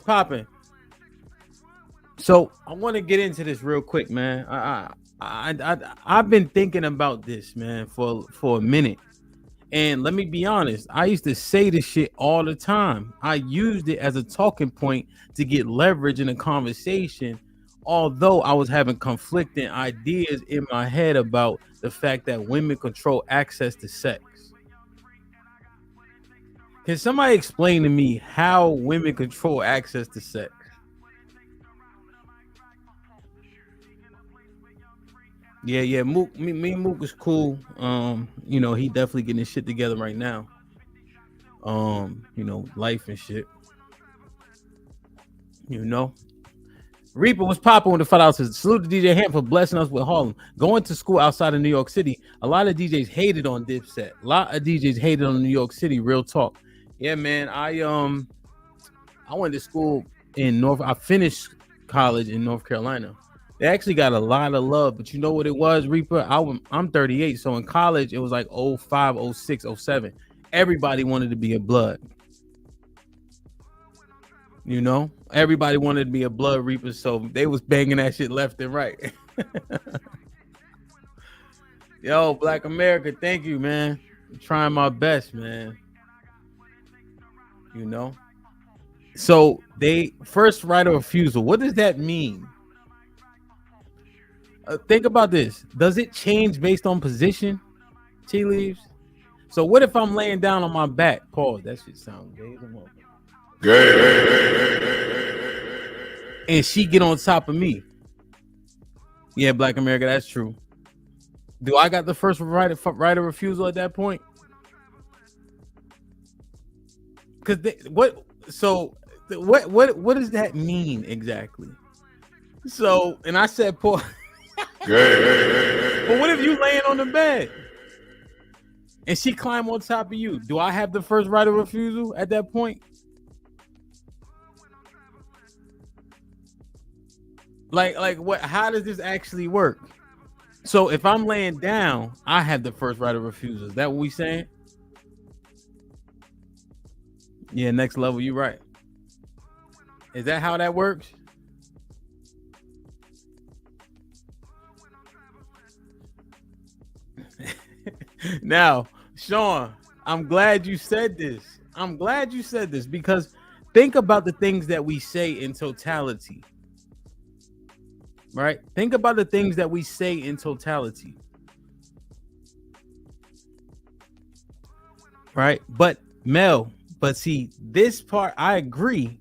popping? So I want to get into this real quick, man. I've been thinking about this, man, for a minute. And let me be honest, I used to say this shit all the time. I used it as a talking point to get leverage in a conversation, although I was having conflicting ideas in my head about the fact that women control access to sex. Can somebody explain to me how women control access to sex? Yeah. Mook, me and Mook is cool. He definitely getting his shit together right now. Life and shit. Reaper was popping with the $5. Says, salute to DJ Hamp for blessing us with Harlem. Going to school outside of New York City, a lot of DJs hated on Dipset. A lot of DJs hated on New York City. Real talk. Yeah, man. I went to school in I finished college in North Carolina. They actually got a lot of love, but you know what it was, Reaper? I'm 38, so in college it was like 05, 06, 07. Everybody wanted to be a blood. Everybody wanted to be a blood reaper, so they was banging that shit left and right. Yo, Black America, thank you, man. I'm trying my best, man. So they first right of refusal. What does that mean? Think about this. Does it change based on position? Tea leaves. So what if I'm laying down on my back? Pause. That shit sounds gay. And she get on top of me. Yeah, Black America, that's true. Do I got the first right of refusal at that point? Because what does that mean exactly? So, and I said, Paul. But what if you laying on the bed and she climb on top of you? Do I have the first right of refusal at that point? Like what? How does this actually work? So if I'm laying down, I have the first right of refusal. Is that what we saying? Yeah, next level. You're right. Is that how that works? Now, Sean, I'm glad you said this. Because think about the things that we say in totality. Right? Think about the things that we say in totality. Right? But Mel, see, this part I agree,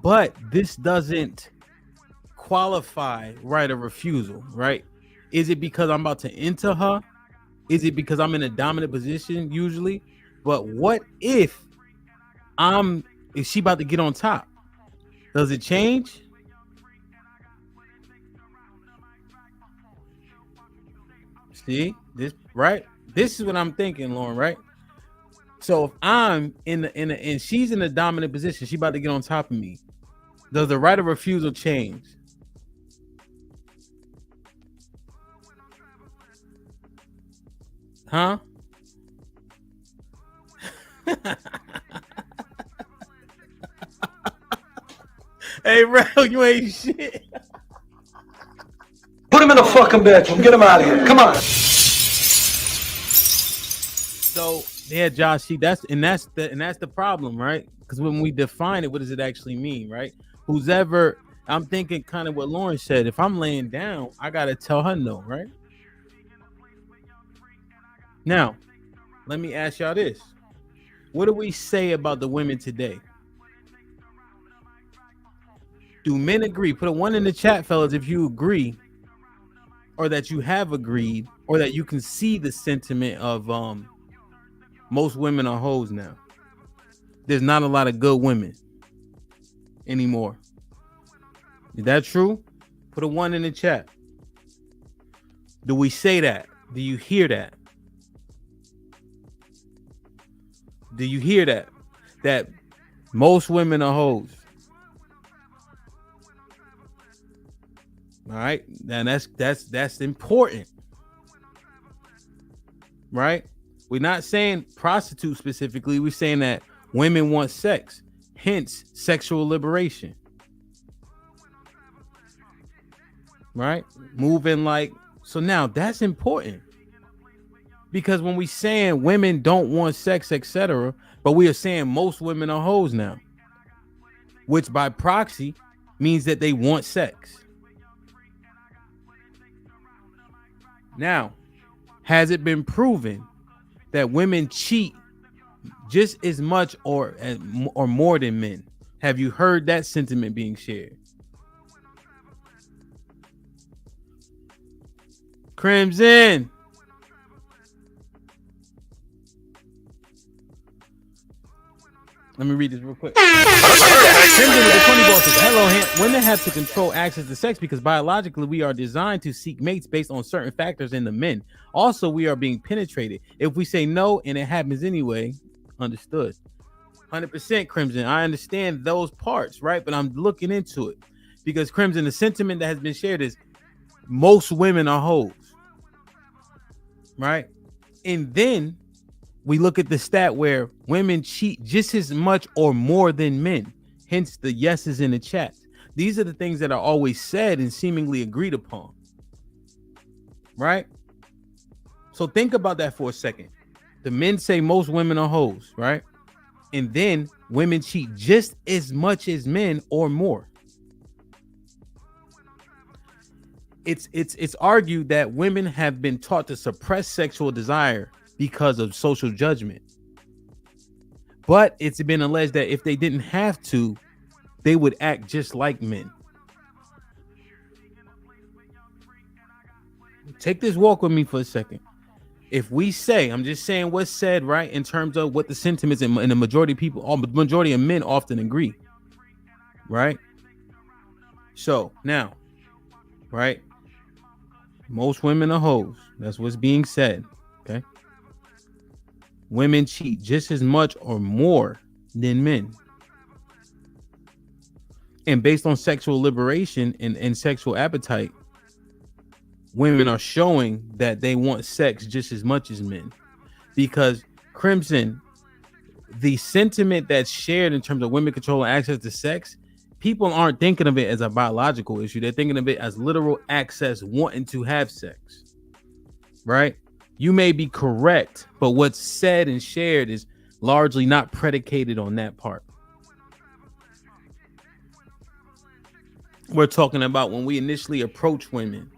but this doesn't qualify right of refusal, right? Is it because I'm about to enter her? Is it because I'm in a dominant position usually? But what if she about to get on top? Does it change? See this, right? This is what I'm thinking, Lauren, right? So if I'm and she's in a dominant position, she about to get on top of me. Does the right of refusal change? Huh? Hey, bro, you ain't shit. Put him in a fucking bedroom. Get him out of here. Come on. So yeah, Josh, see, that's the problem, right? Because when we define it, what does it actually mean, right? Who's ever, I'm thinking kind of what Lauren said. If I'm laying down, I gotta tell her no, right? Now, let me ask y'all this. What do we say about the women today? Do men agree? Put a 1 in the chat, fellas, if you agree, or that you have agreed, or that you can see the sentiment of most women are hoes now. There's not a lot of good women anymore. Is that true? Put a 1 in the chat. Do we say that? Do you hear that? Do you hear that? That most women are hoes. All right, and that's important, right? We're not saying prostitutes specifically. We're saying that women want sex. hence sexual liberation. Right? Moving like, so now that's important. Because when we saying women don't want sex, etc., but we are saying most women are hoes now, which by proxy means that they want sex. Now, has it been proven that women cheat just as much or more than men? Have you heard that sentiment being shared? Crimson. Let me read this real quick. Crimson with the 20 ball says, hello, Hamp. Women have to control access to sex because biologically we are designed to seek mates based on certain factors in the men. Also, we are being penetrated. If we say no and it happens anyway, understood. 100% Crimson. I understand those parts, right? But I'm looking into it because Crimson, the sentiment that has been shared is most women are hoes, right? And then we look at the stat where women cheat just as much or more than men. Hence the yeses in the chat. These are the things that are always said and seemingly agreed upon. Right? So think about that for a second. The men say most women are hoes, right? And then women cheat just as much as men or more. It's argued that women have been taught to suppress sexual desire because of social judgment. But it's been alleged that if they didn't have to, they would act just like men. Take this walk with me for a second. If we say, I'm just saying what's said, right, in terms of what the sentiments and the majority of people, majority of men often agree, right? So now, right, most women are hoes. That's what's being said, okay? Women cheat just as much or more than men. And based on sexual liberation and sexual appetite, women are showing that they want sex just as much as men. Because Crimson, the sentiment that's shared in terms of women controlling access to sex, people aren't thinking of it as a biological issue. They're thinking of it as literal access, wanting to have sex, right? You may be correct, but what's said and shared is largely not predicated on that part. We're talking about when we initially approach women,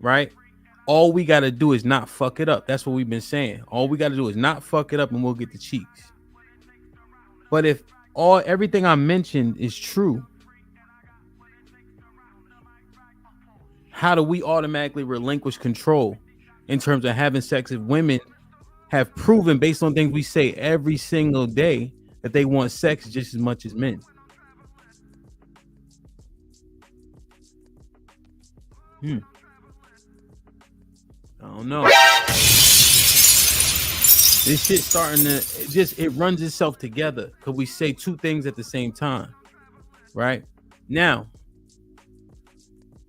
right? All we got to do is not fuck it up. That's what we've been saying. All we got to do is not fuck it up and we'll get the cheeks. But if everything I mentioned is true, how do we automatically relinquish control in terms of having sex if women have proven based on things we say every single day that they want sex just as much as men? I don't know. This shit starting to it runs itself together because we say two things at the same time, right? Now,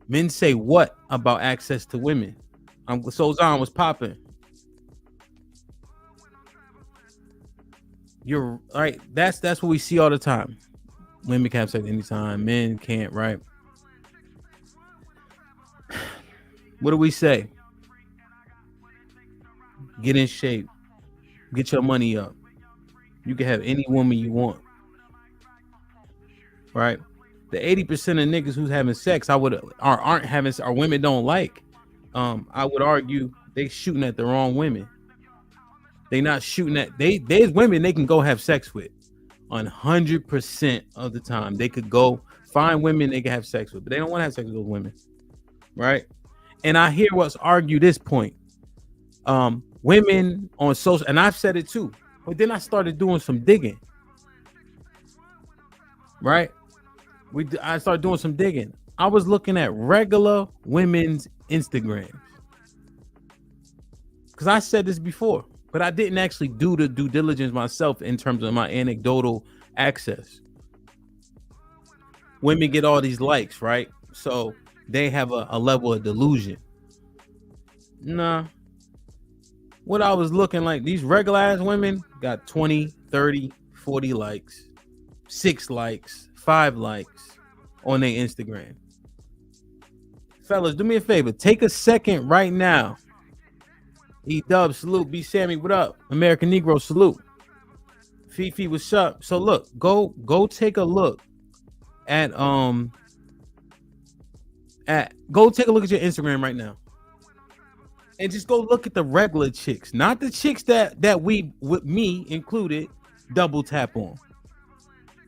men say what about access to women? Sozan was popping. You're right. That's what we see all the time. Women can't have sex anytime. Men can't, right? What do we say? Get in shape. Get your money up. You can have any woman you want. Right? The 80% of niggas who's having sex, aren't having, or women don't like. I would argue they shooting at the wrong women. They not shooting at there's women they can go have sex with 100% of the time. They could go find women they can have sex with, but they don't want to have sex with those women, right? And I hear what's argued this point. Women on social, and I've said it too, but then I started doing some digging, right? I started doing some digging. I was looking at regular women's Instagrams because I said this before, but I didn't actually do the due diligence myself in terms of my anecdotal access. Women get all these likes, right? So they have a level of delusion. Nah. What I was looking like, these regular ass women got 20, 30, 40 likes. 6 likes, 5 likes on their Instagram. Fellas, do me a favor. Take a second right now. E-Dub, salute. B Sammy, what up? American Negro, salute. Fifi, what's up? So look, go take a look at go take a look at your Instagram right now. And just go look at the regular chicks, not the chicks that we, with me included, double tap on.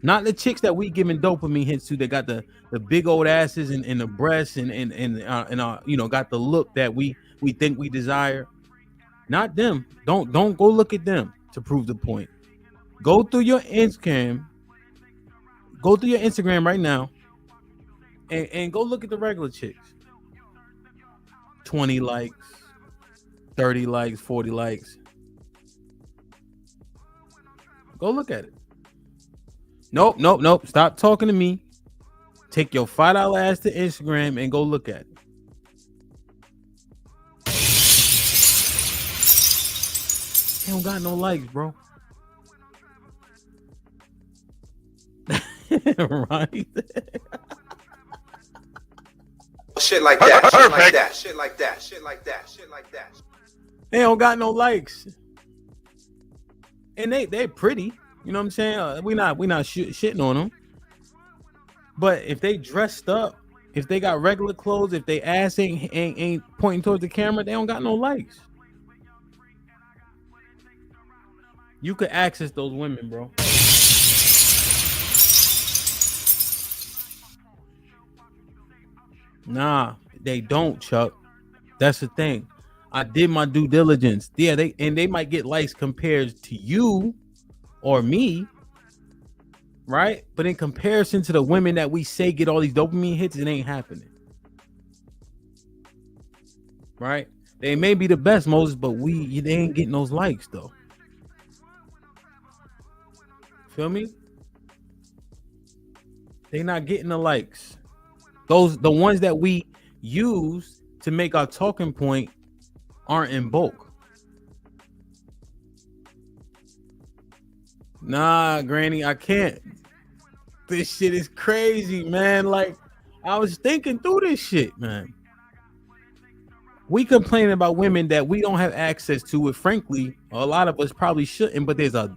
Not the chicks that we giving dopamine hits to that got the big old asses and the breasts and you know, got the look that we think we desire. Not them. Don't go look at them to prove the point. Go through your Instagram. Go through your Instagram right now and go look at the regular chicks. 20 likes, 30 likes, 40 likes. Go look at it. Nope. Stop talking to me. Take your $5 ass to Instagram and go look at it. They don't got no likes, bro. Right? Shit like that. Shit like that. Shit like that. Shit like that. Shit like that. They don't got no likes. And they're pretty. You know what I'm saying? We not shitting on them. But if they dressed up, if they got regular clothes, if they ass ain't pointing towards the camera, they don't got no likes. You could access those women, bro. Nah, they don't, Chuck. That's the thing. I did my due diligence. Yeah, they might get likes compared to you or me, right? But in comparison to the women that we say get all these dopamine hits, it ain't happening. Right? They may be the best, Moses, but they ain't getting those likes though. Feel me? They not getting the likes. The ones that we use to make our talking point aren't in bulk. Nah, Granny, I can't. This shit is crazy, man. Like, I was thinking through this shit, man. We complain about women that we don't have access to, and frankly, a lot of us probably shouldn't, but there's a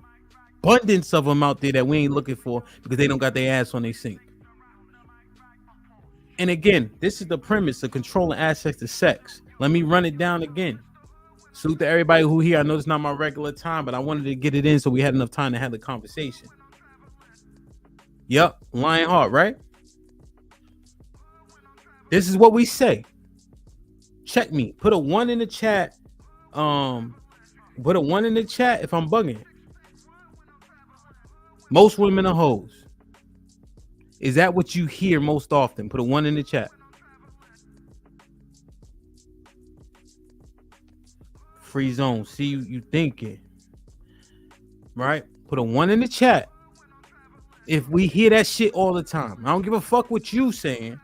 abundance of them out there that we ain't looking for because they don't got their ass on their sink. And again, this is the premise of controlling access to sex. Let me run it down again. Salute to everybody who here. I know it's not my regular time, but I wanted to get it in so we had enough time to have the conversation. Yep, Lionheart, right? This is what we say. Check me. Put a 1 in the chat. Put a 1 in the chat if I'm bugging. Most women are hoes. Is that what you hear most often? Put a 1 in the chat. Free zone. See you thinking. Right? Put a 1 in the chat. If we hear that shit all the time. I don't give a fuck what you saying.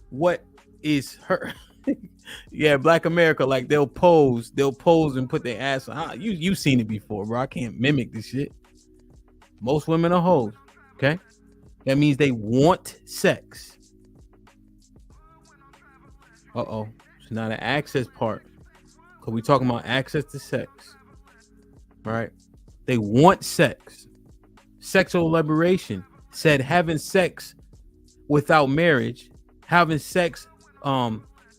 What is her? Yeah, Black America, like they'll pose and put their ass on. You've seen it before, bro. I can't mimic this shit. Most women are hoes. Okay? That means they want sex. Uh-oh. It's not an access part. Because we're talking about access to sex. Right? They want sex. Sexual liberation said having sex without marriage, having sex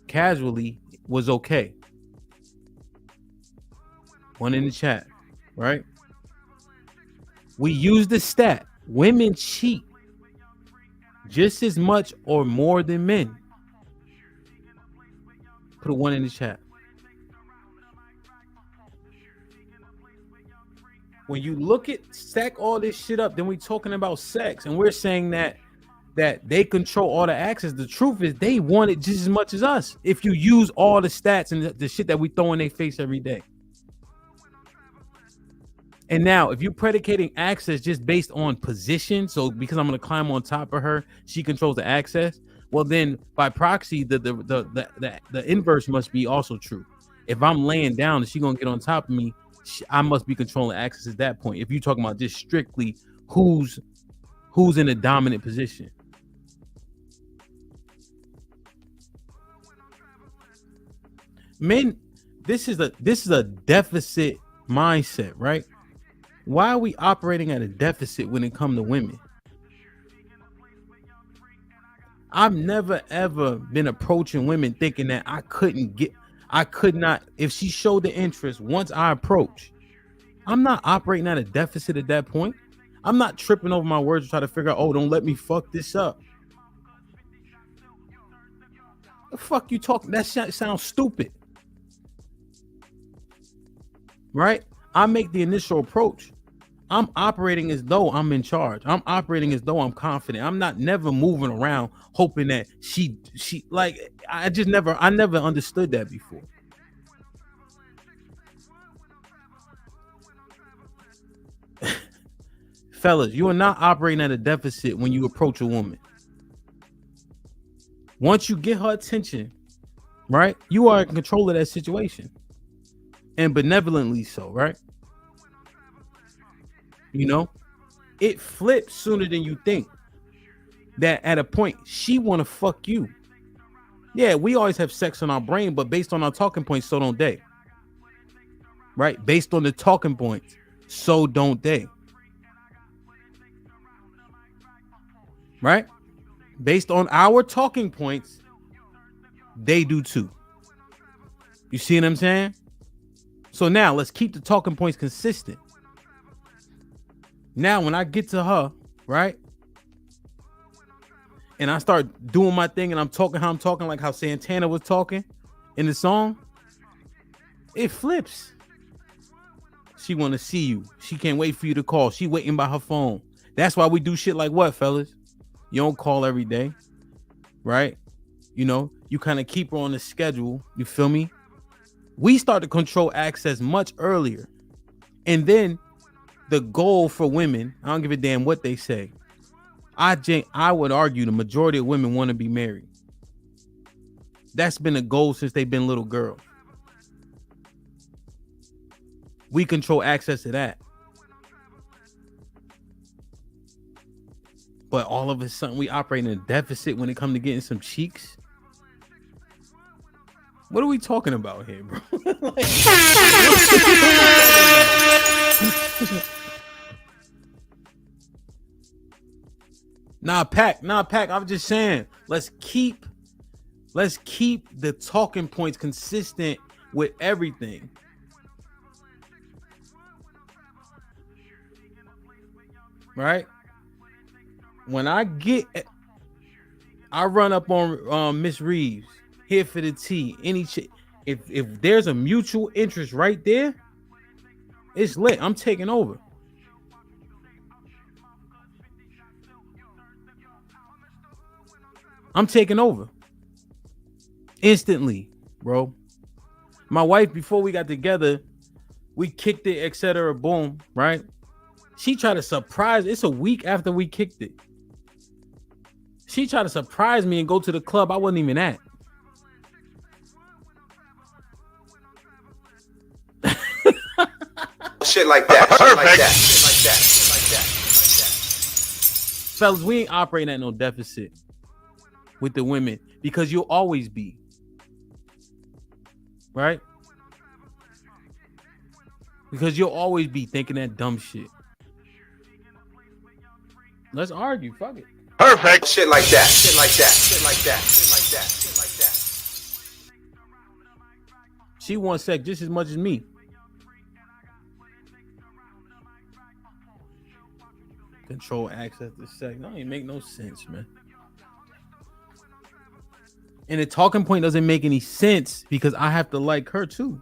casually was okay. 1 in the chat, right? We use the stat. Women cheat just as much or more than men. Put a 1 in the chat. When you look at stack all this shit up, then we talking about sex, and we're saying that they control all the access. The truth is they want it just as much as us. If you use all the stats and the shit that we throw in their face every day. And now, if you're predicating access just based on position, so because I'm gonna climb on top of her, she controls the access. Well, then by proxy, the inverse must be also true. If I'm laying down and she's gonna get on top of me, I must be controlling access at that point. If you're talking about just strictly who's who's in a dominant position. Men, this is a deficit mindset, right? Why are we operating at a deficit when it comes to women? I've never ever been approaching women thinking that I could not, if she showed the interest once I approach, I'm not operating at a deficit at that point. I'm not tripping over my words to try to figure out, oh, don't let me fuck this up. The fuck you talking? That sounds stupid. Right? I make the initial approach. I'm operating as though I'm in charge. I'm operating as though I'm confident. I'm not never moving around hoping that she like, I never understood that before. Fellas, you are not operating at a deficit when you approach a woman. Once you get her attention, right, you are in control of that situation. And benevolently so, right? You know, it flips sooner than you think. That at a point, she want to fuck you. Yeah, we always have sex on our brain, but based on our talking points, so don't they. Right? Based on the talking points, so don't they. Right? Based on our talking points, they do too. You see what I'm saying? So now let's keep the talking points consistent. Now, when I get to her, right, and I start doing my thing and I'm talking how I'm talking, like how Santana was talking in the song, it flips. She want to see you. She can't wait for you to call. She waiting by her phone. That's why we do shit like what, fellas? You don't call every day, right? You know, you kind of keep her on the schedule. You feel me? We start to control access much earlier. And then the goal for women, I don't give a damn what they say. I would argue the majority of women want to be married. That's been a goal since they've been little girls. We control access to that. But all of a sudden we operate in a deficit when it comes to getting some cheeks. What are we talking about here, bro? Nah, Pac. I'm just saying, let's keep the talking points consistent with everything. Right? When I run up on Miss Reeves, here for the tea. If there's a mutual interest right there, it's lit. I'm taking over. I'm taking over instantly, bro. My wife, before we got together, we kicked it, etc. Boom, right? She tried to surprise. It's a week after we kicked it. She tried to surprise me and go to the club I wasn't even at. Shit like that. Shit like that. Shit like that. Shit like that. Fellas, we ain't operating at no deficit with the women because you'll always be. Right? Because you'll always be thinking that dumb shit. Let's argue. Fuck it. Perfect. Shit like that. Shit like that. Shit like that. Shit like that. Shit like that. She wants sex just as much as me. Control access to sex. That don't even make no sense, man. And the talking point doesn't make any sense because I have to like her too.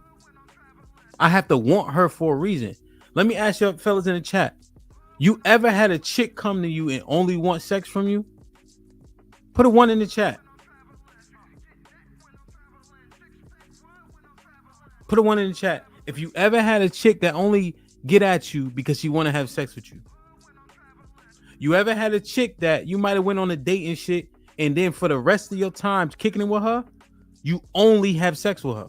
I have to want her for a reason. Let me ask you fellas in the chat. You ever had a chick come to you and only want sex from you? Put a 1 in the chat. Put a 1 in the chat. If you ever had a chick that only get at you because she want to have sex with you. You ever had a chick that you might have went on a date and shit, and then for the rest of your time kicking it with her, you only have sex with her?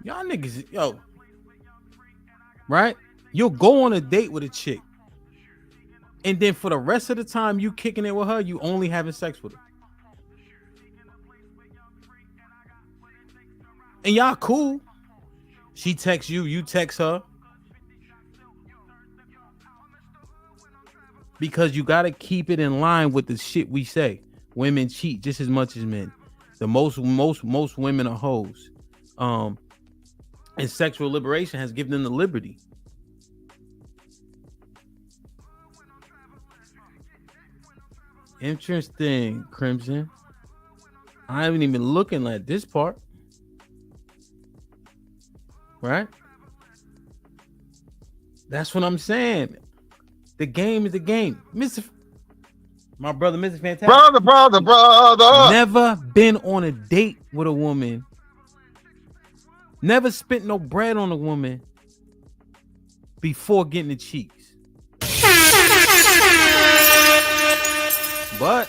Y'all niggas, yo. right? You'll go on a date with a chick, and then for the rest of the time you kicking it with her, you only having sex with her. And y'all cool. She texts you, you text her. Because you got to keep it in line with the shit we say. Women cheat just as much as men. The most women are hoes. And sexual liberation has given them the liberty. Interesting, Crimson. I haven't even looking at this part. Right? That's what I'm saying. The game is the game. My brother, Mr. Fantastic. Brother. Never been on a date with a woman. Never spent no bread on a woman before getting the cheeks. But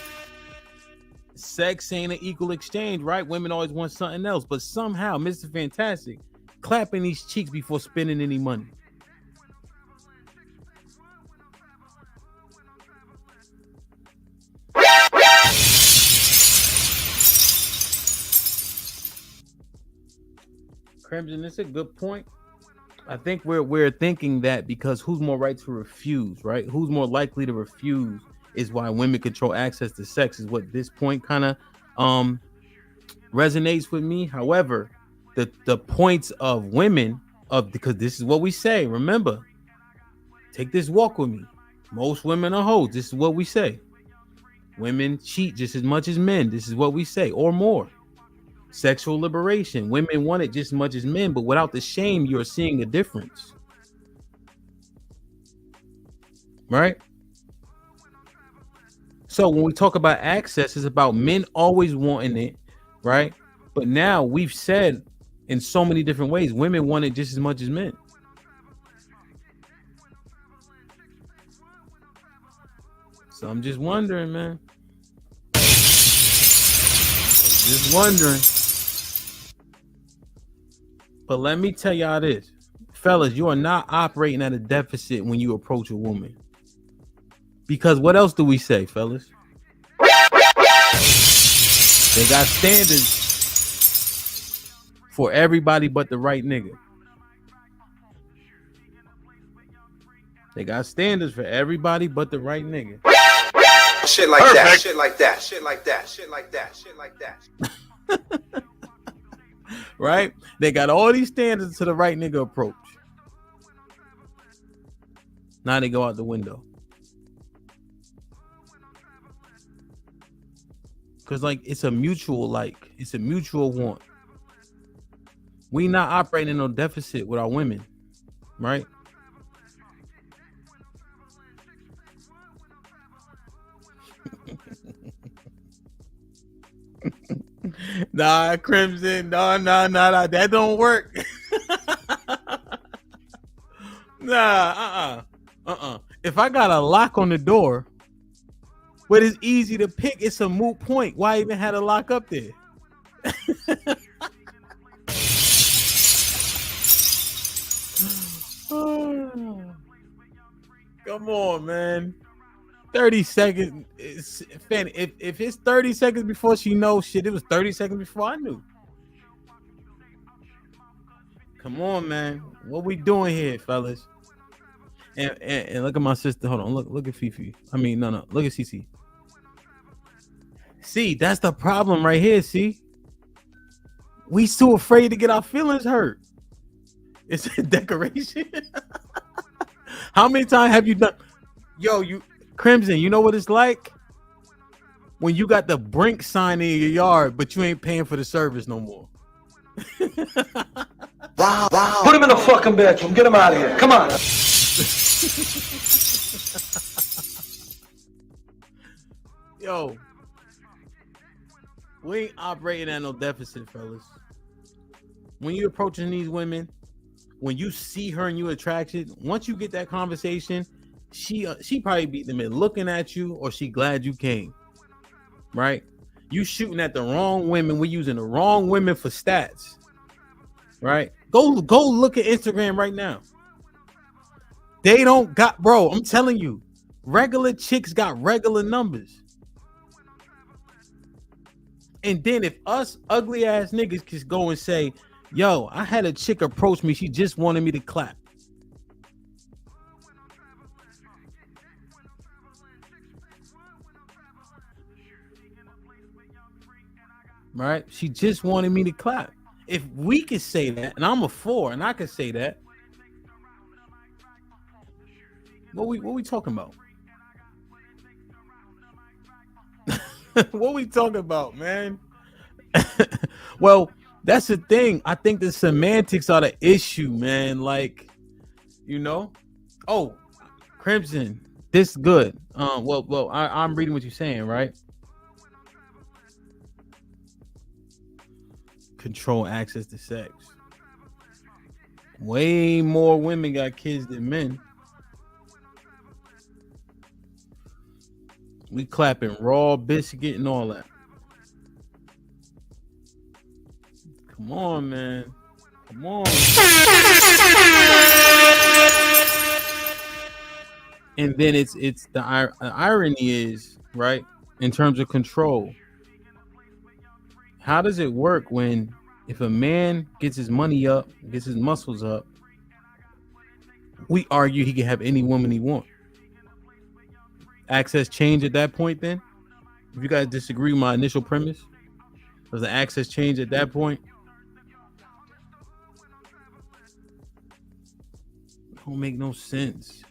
sex ain't an equal exchange, right? Women always want something else. But somehow, Mr. Fantastic clapping these cheeks before spending any money. Crimson, that's a good point. I think we're thinking that because who's more right to refuse, right? Who's more likely to refuse is why women control access to sex is what this point kind of resonates with me. However, the points of women because this is what we say. Remember, take this walk with me. Most women are hoes. This is what we say. Women cheat just as much as men. This is what we say, or more. Sexual liberation. Women want it just as much as men, but without the shame, you're seeing a difference. Right? So when we talk about access, it's about men always wanting it, right? But now we've said in so many different ways, women want it just as much as men. So I'm just wondering, man. Just wondering. But let me tell y'all this. Fellas, you are not operating at a deficit when you approach a woman. Because what else do we say, fellas? They got standards for everybody but the right nigga. They got standards for everybody but the right nigga. Shit like that, shit like that, shit like that, shit like that, shit like that. Right? They got all these standards to the right nigga approach. Now they go out the window. Because like it's a mutual want. We not operating in no deficit with our women, right? Nah, Crimson, no, that don't work. If I got a lock on the door, but it's easy to pick, it's a moot point. Why even had a lock up there? Come on, man. 30 seconds. If it's 30 seconds before she knows shit, it was 30 seconds before I knew. Come on, man. What we doing here, fellas? And look at my sister. Hold on. Look at Fifi. I mean, no. Look at Cece. See, that's the problem right here. See, we too afraid to get our feelings hurt. It's a decoration. How many times have you done? Yo, Crimson, you know what it's like when you got the Brink sign in your yard, but you ain't paying for the service no more. Wow. Put him in the fucking bedroom. Get him out of here. Come on. Yo, we ain't operating at no deficit, fellas. When you're approaching these women, when you see her and you attracted, once you get that conversation, she probably be them looking at you, or she glad you came, right? You shooting at the wrong women. We're using the wrong women for stats, right? Go look at Instagram right now. They don't got, bro. I'm telling you, regular chicks got regular numbers. And then if us ugly ass niggas just go and say, yo, I had a chick approach me. She just wanted me to clap. Right? She just wanted me to clap. If we could say that, and I'm a 4, and I could say that, what we talking about? What we talking about, man? Well, that's the thing. I think the semantics are the issue, man. Like, you know, oh, Crimson, this good. I'm reading what you're saying, right? Control access to sex. Way more women got kids than men. We clapping raw biscuit and all that. Come on, man. Come on. And then it's the irony is, right, in terms of control. How does it work when if a man gets his money up, gets his muscles up, we argue he can have any woman he wants? Access change at that point then? If you guys disagree with my initial premise, does the access change at that point? Don't make no sense.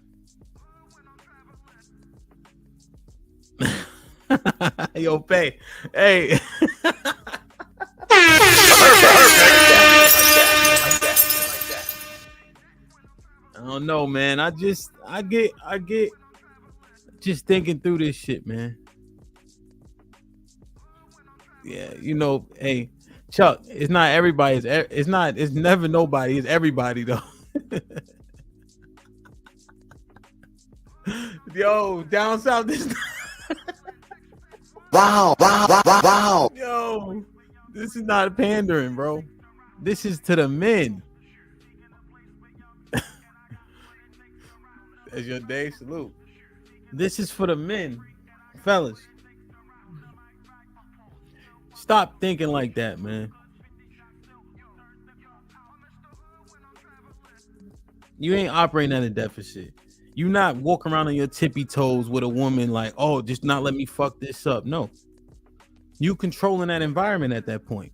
Yo, Pay. Hey. I don't know, man. I get just thinking through this shit, man. Yeah, you know, hey, Chuck, it's not everybody. It's never nobody. It's everybody, though. Yo, down south, this. Wow. Yo, this is not pandering, bro. This is to the men. That's your day. Salute. This is for the men, fellas. Stop thinking like that, man. You ain't operating at a deficit. You not walking around on your tippy toes with a woman like, oh, just not let me fuck this up. No. You controlling that environment at that point.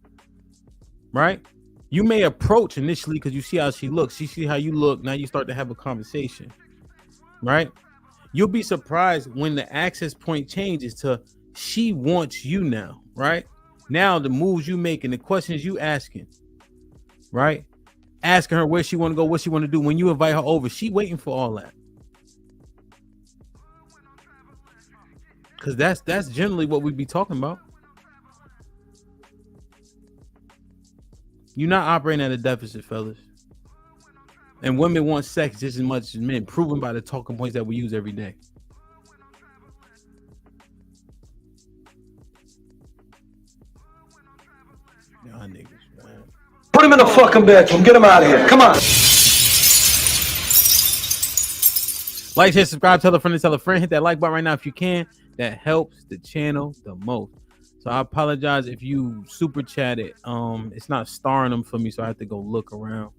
Right? You may approach initially because you see how she looks. You see how you look. Now you start to have a conversation. Right? You'll be surprised when the access point changes to she wants you now. Right? Now the moves you making, the questions you asking. Right? Asking her where she want to go, what she want to do. When you invite her over, she waiting for all that. Because that's generally what we be talking about. You're not operating at a deficit, fellas. And women want sex just as much as men, proven by the talking points that we use every day. Y'all niggas, man. Put him in the fucking bedroom. Get him out of here. Come on. Like, share, subscribe, tell a friend to tell a friend. Hit that like button right now if you can. That helps the channel the most. So I apologize if you super chatted. It's not starring them for me, so I have to go look around.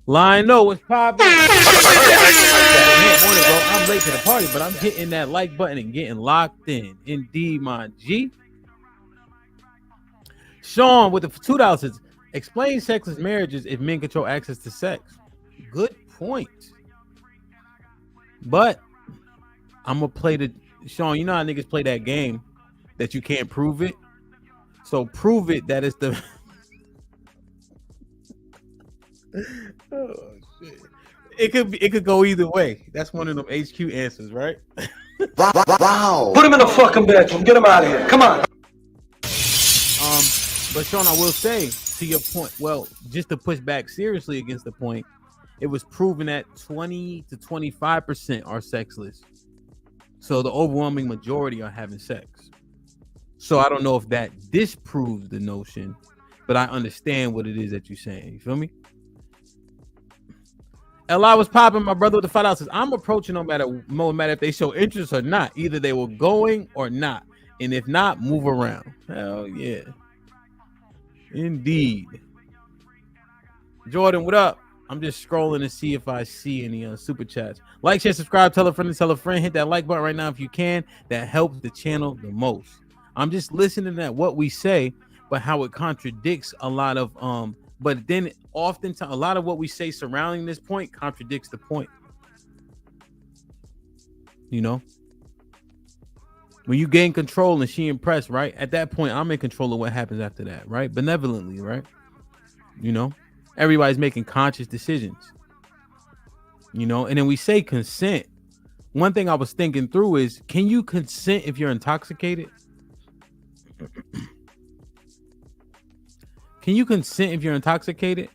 Lionel, what's popping? I'm late to the party, but I'm hitting that like button and getting locked in. Indeed, my G. Sean with the $2. Explain sexless marriages if men control access to sex. Good point. But I'm gonna play the Sean. You know how niggas play that game that you can't prove it. So prove it that it's the. Oh shit! It could go either way. That's one of them HQ answers, right? Wow. Put him in the fucking bedroom. Get him out of here. Come on. But Sean, I will say to your point. Well, just to push back seriously against the point, it was proven that 20 to 25% are sexless. So the overwhelming majority are having sex. So I don't know if that disproves the notion, but I understand what it is that you're saying. You feel me? Eli was popping. My brother with the $5 says, I'm approaching no matter if they show interest or not. Either they were going or not. And if not, move around. Hell yeah. Indeed. Jordan, what up? I'm just scrolling to see if I see any super chats. Like, share, subscribe, tell a friend to tell a friend. Hit that like button right now if you can. That helps the channel the most. I'm just listening at what we say, but how it contradicts a lot of but then oftentimes a lot of what we say surrounding this point contradicts the point. You know, when you gain control and she impressed, right? At that point, I'm in control of what happens after that, right? Benevolently, right? You know, everybody's making conscious decisions. You know, and then we say consent. One thing I was thinking through is, can you consent if you're intoxicated? Can you consent if you're intoxicated?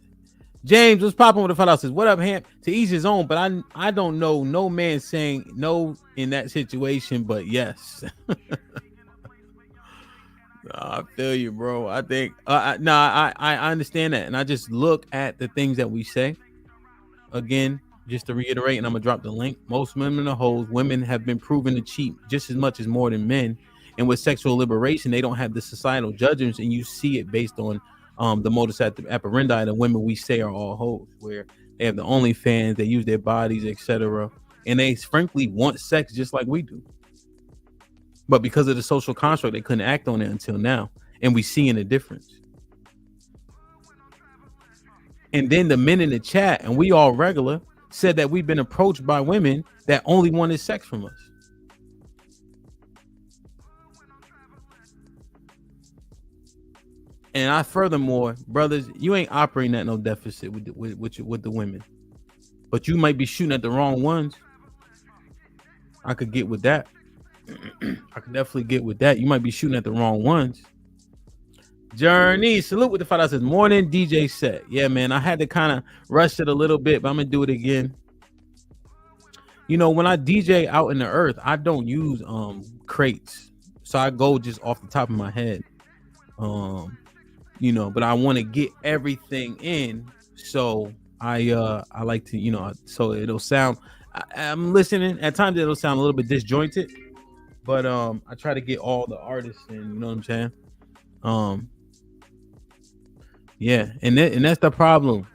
James was popping with the $5 says, what up, Hamp? To each his own, but I don't know no man saying no in that situation, but yes. I feel you, bro. I think I understand that, and I just look at the things that we say. Again, just to reiterate, and I'm gonna drop the link. Most women are hoes. Women have been proven to cheat just as much as more than men. And with sexual liberation, they don't have the societal judgments, and you see it based on the modus operandi. The women we say are all hoes, where they have the OnlyFans, they use their bodies, etc., and they frankly want sex just like we do. But because of the social construct, they couldn't act on it until now, and we seeing a difference. And then the men in the chat, and we all regular, said that we've been approached by women that only wanted sex from us. And I furthermore, brothers, you ain't operating at no deficit with the women, but you might be shooting at the wrong ones. I could get with that. I could definitely get with that. You might be shooting at the wrong ones. Journey, salute with the $5 says, morning DJ set. Yeah, man, I had to kind of rush it a little bit, but I'm gonna do it again. You know, when I DJ out in the earth, I don't use crates, so I go just off the top of my head. You know, but I want to get everything in, so I like to, you know, so it'll sound. I'm listening at times; it'll sound a little bit disjointed, but I try to get all the artists in. You know what I'm saying? Yeah, and that's the problem.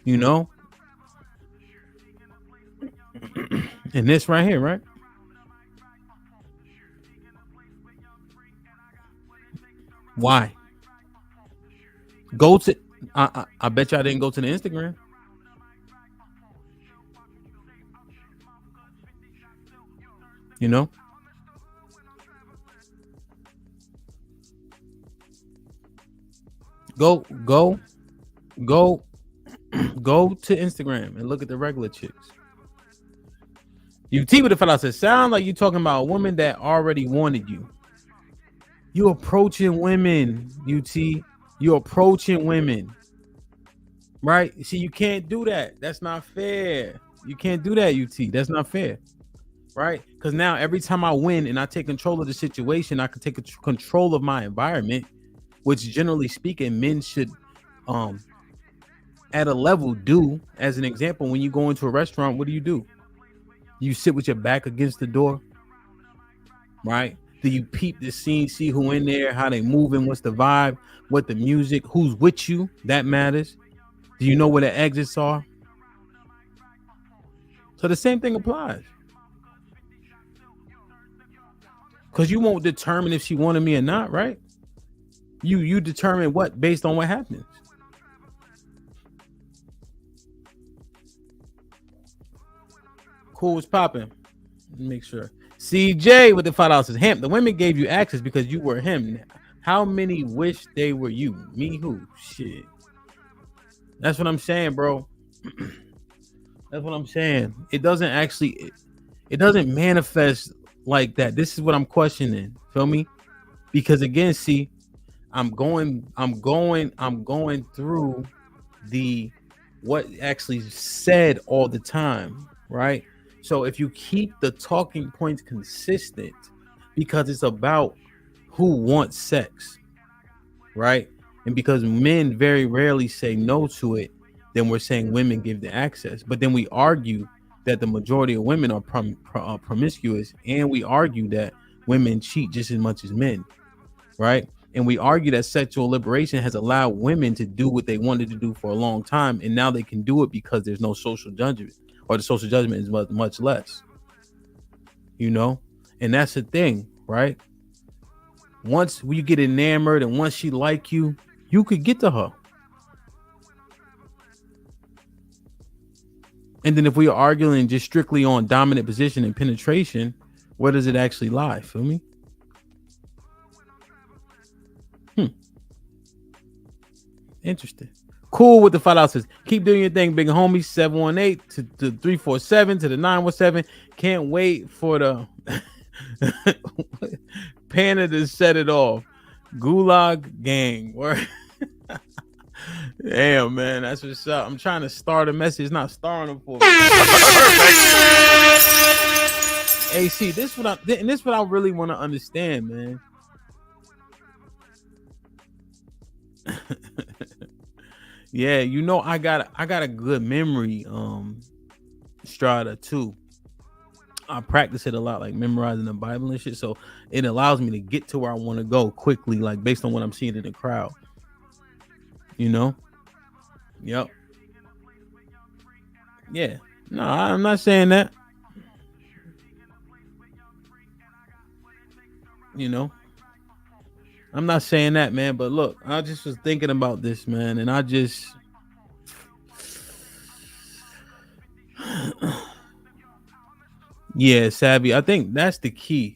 You know, and this right here, right? Why? Go to I bet y'all didn't go to the Instagram. You know? Go to Instagram and look at the regular chicks. UT with the fella says, sound like you talking about a woman that already wanted you. You approaching women, UT. You approaching women, right? See, you can't do that. That's not fair. You can't do that, UT. That's not fair, right? Because now every time I win and I take control of the situation, I can take control of my environment, which generally speaking, men should, at a level, do. As an example, when you go into a restaurant, what do? You sit with your back against the door, right? Do you peep the scene, see who in there, how they moving, what's the vibe, what the music, who's with you? That matters. Do you know where the exits are? So the same thing applies. Because you won't determine if she wanted me or not, right? You determine what based on what happens. Cool, it's popping. Make sure. CJ with the $5 says, Hamp, the women gave you access because you were him. How many wish they were you? Me who? Shit. That's what I'm saying, bro. That's what I'm saying. It doesn't actually, it doesn't manifest like that. This is what I'm questioning. Feel me? Because again, see, I'm going through the what actually said all the time, right? So if you keep the talking points consistent, because it's about who wants sex, right? And because men very rarely say no to it, then we're saying women give the access. But then we argue that the majority of women are promiscuous, and we argue that women cheat just as much as men, right? And we argue that sexual liberation has allowed women to do what they wanted to do for a long time, and now they can do it because there's no social judgment, or the social judgment is much less, you know. And that's the thing, right? Once you get enamored and once she like you, you could get to her. And then if we are arguing just strictly on dominant position and penetration, where does it actually lie? Feel me? Interesting. Cool with the $5 says, keep doing your thing, big homie. 718 to 347 to the 917. Can't wait for the Panda to set it off. Gulag gang. Damn, man, that's what's up. I'm trying to start a message, it's not starting them for me. Hey, see, this what I really want to understand, man. Yeah, you know, I got a good memory, Strata too. I practice it a lot, like memorizing the Bible and shit. So it allows me to get to where I want to go quickly, like based on what I'm seeing in the crowd. You know? Yep. Yeah. No, I'm not saying that. You know? I'm not saying that, man. But look, I just was thinking about this, man, and I just yeah, Savvy. I think that's the key.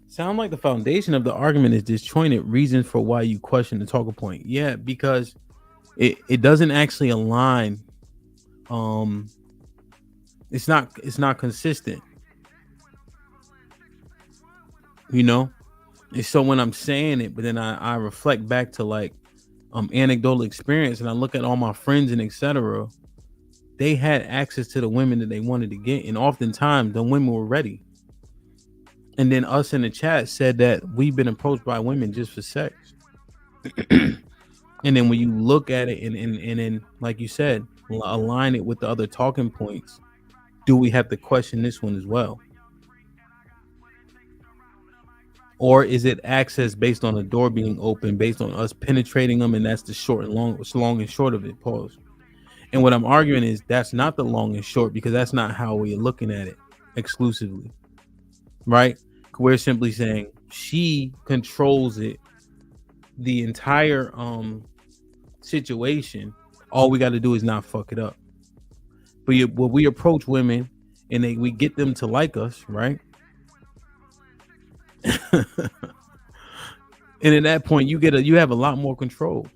Sound like the foundation of the argument is disjointed reasons for why you question the talking point. Yeah, because it doesn't actually align. It's not consistent. You know? And so when I'm saying it, but then I reflect back to like anecdotal experience, and I look at all my friends and etc. They had access to the women that they wanted to get, and oftentimes the women were ready. And then us in the chat said that we've been approached by women just for sex. And then when you look at it and then, like you said, align it with the other talking points, do we have to question this one as well? Or is it access based on the door being open, based on us penetrating them, and that's the short and long, it's long and short of it. Pause. And what I'm arguing is that's not the long and short, because that's not how we're looking at it exclusively, right? We're simply saying she controls it, the entire situation. All we got to do is not fuck it up. But when we approach women and we get them to like us, right? And at that point, you have a lot more control,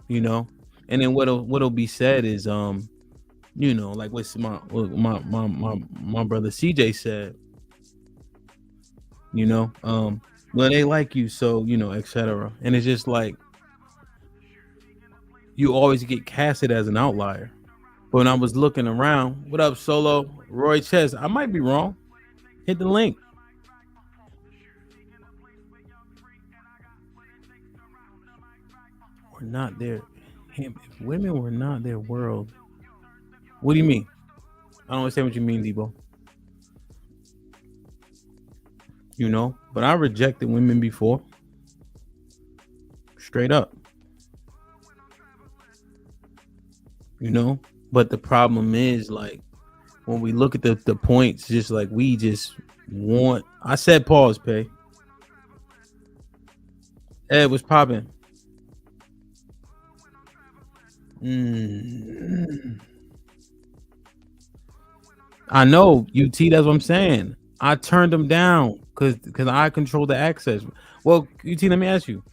you know. And then what'll be said is, you know, like what my brother CJ said, you know, well, they like you, so you know, etc. And it's just like you always get casted as an outlier. But when I was looking around, what up, Solo, Roy Chess? I might be wrong. Hit the link. We're not there. If women were not their world, what do you mean? I don't understand what you mean, Debo. You know, but I rejected women before. Straight up. You know, but the problem is, like, when we look at the points, just like we just want. I said pause, Pay. Ed, what's popping? I know, UT, that's what I'm saying. I turned them down because I control the access. Well, UT, let me ask you.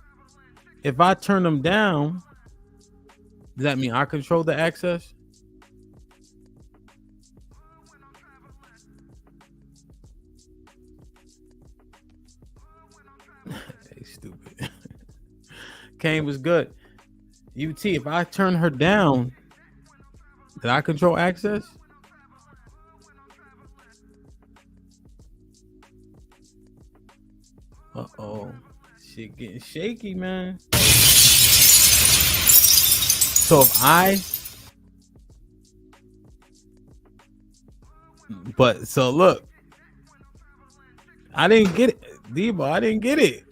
If I turn them down, does that mean I control the access? Hey, stupid. Kane was good. UT, if I turn her down, did I control access? Uh-oh. Shit getting shaky, man. So if look, I didn't get it, Debo. I didn't get it.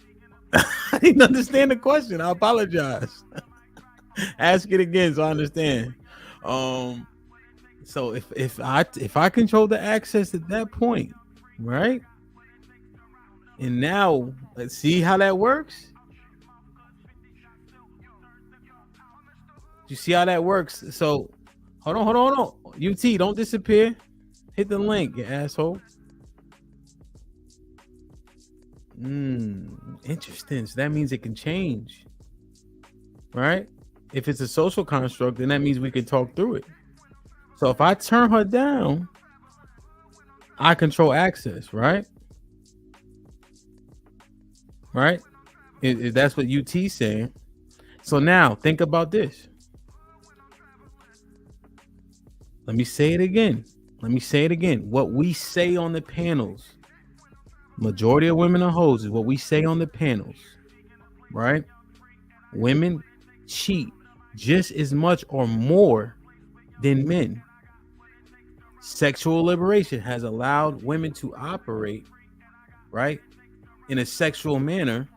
I didn't understand the question. I apologize. Ask it again so I understand. So if I control the access at that point, right? And now let's see how that works. You see how that works? So hold on. UT, don't disappear. Hit the link, you asshole. Interesting. So that means it can change, right? If it's a social construct, then that means we can talk through it. So if I turn her down, I control access, right? Right? If that's what UT's saying. So now think about this. Let me say it again. What we say on the panels, majority of women are hoes, is what we say on the panels, right? Women cheat just as much or more than men. Sexual liberation has allowed women to operate, right, in a sexual manner,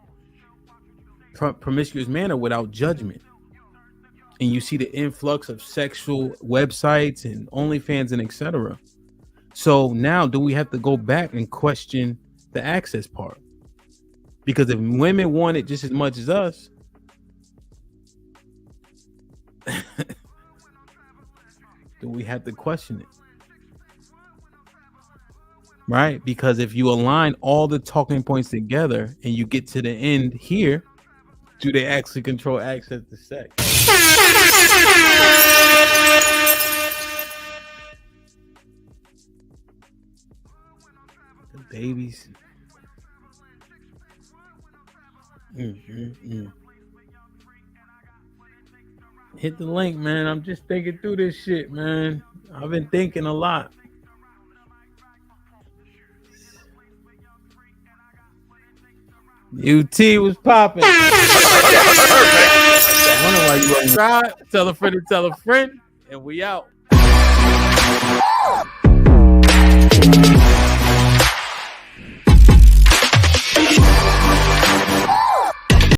promiscuous manner, without judgment. And you see the influx of sexual websites and OnlyFans and etc. So now, do we have to go back and question the access part? Because if women want it just as much as us, do we have to question it? Right? Because if you align all the talking points together and you get to the end here, do they actually control access to sex? The babies. Hit the link, man. I'm just thinking through this shit, man. I've been thinking a lot. UT was popping. I wonder why you wasn't. Tell a friend to tell a friend, and we out.